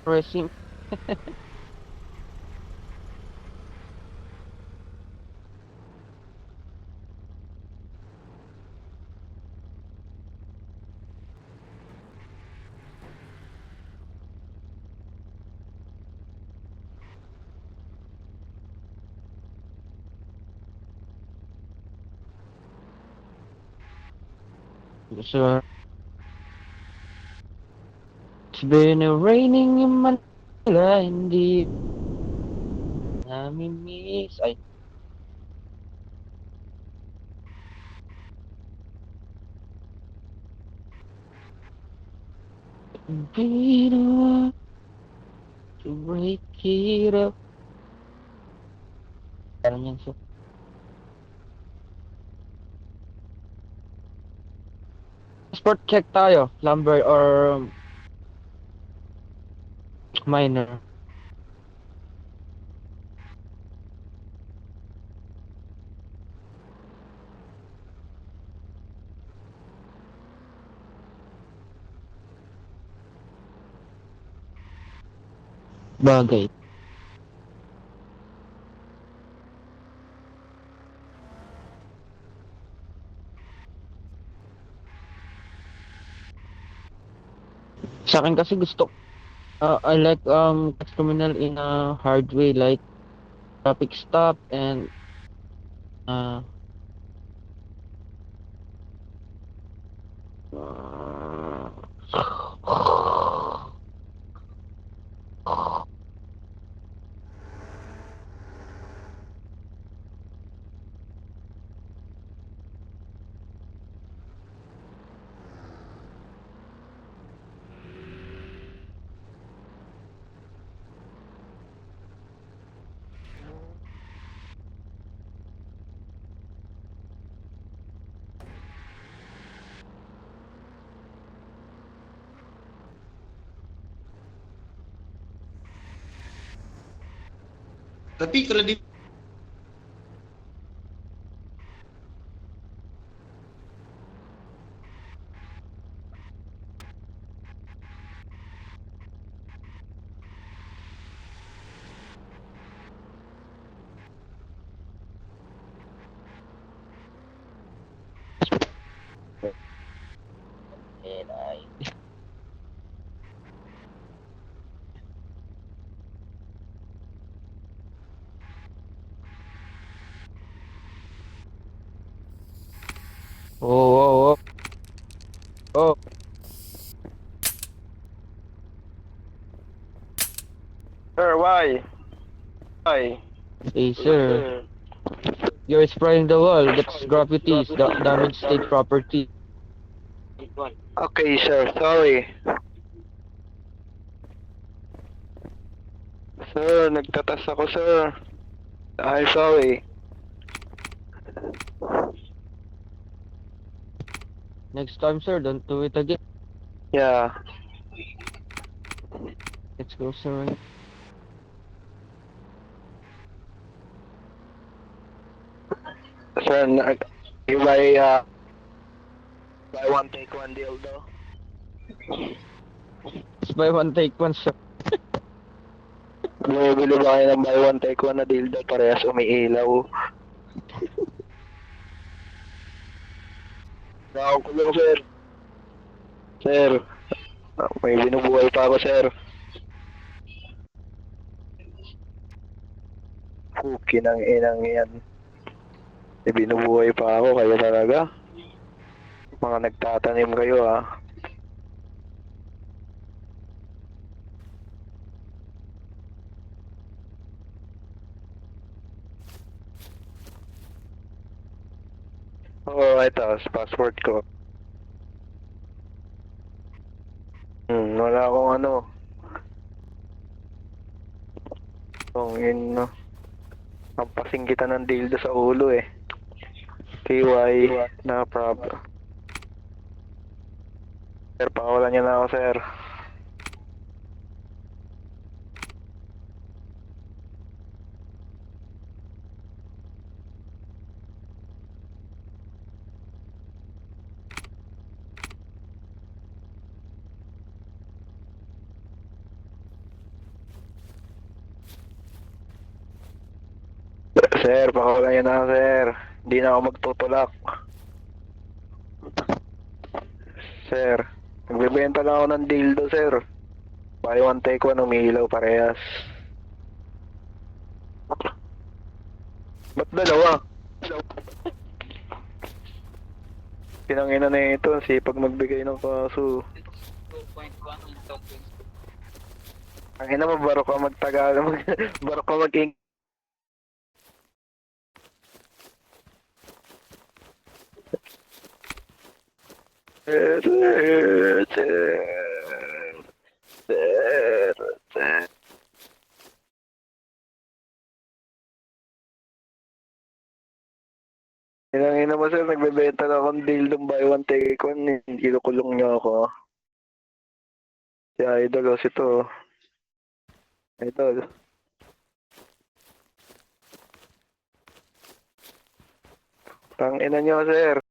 Resim. So, it's been a raining in Manila, hindi namin miss. Ay, beat up to break it up. Ano yan, sir? Sport check tayo. Lumber or minor. Bagay. Sa akin kasi gusto, I like catch criminal in a hard way, like traffic stop and uh, Tapi kalau di and I. Oh, oh, oh, oh. Sir, why? Why? Hey, Yes, sir. sir. You're spraying the wall. That's graffitis. Damage state property. Okay, sir. Sorry. Sir, nagtatas ako, sir. I'm sorry. Next time, sir, don't do it again. Yeah. Let's go, sir. Sir, you buy one, take one deal, though. Let's buy one, take one, sir. Bumibili ba kayo ng buy one, take one na dildo? Parehas umiilaw. Nakakulong, sir. Sir, may binubuhay pa ako, sir. Puki ng inang yan. May binubuhay pa ako, kayo talaga. Mga nagtatanim kayo, ha. Oo, ito, passport ko. Wala akong ano. No. Pampasing kita ng dildo sa ulo eh. TY na problem. Sir, pakawalan niyo na ako, sir. Sir, pakawala yan na, sir. Hindi na ako magtutulak. Sir, nagbebenta lang ako ng dildo, sir. Buy one, take one, umiilaw parehas. Ba't dalawa? Pinangina na ito, sipag magbigay ng kaso. 2.1 ang token. Ang ina mo, baro ka magtagalog. Baro ka mag-ing... Ina mo, sir, nagbebenta na akong dildong buy one, take one. Hindi kulong niyo ako. Si Idol, o si to. Idol. Tang ina niyo, sir.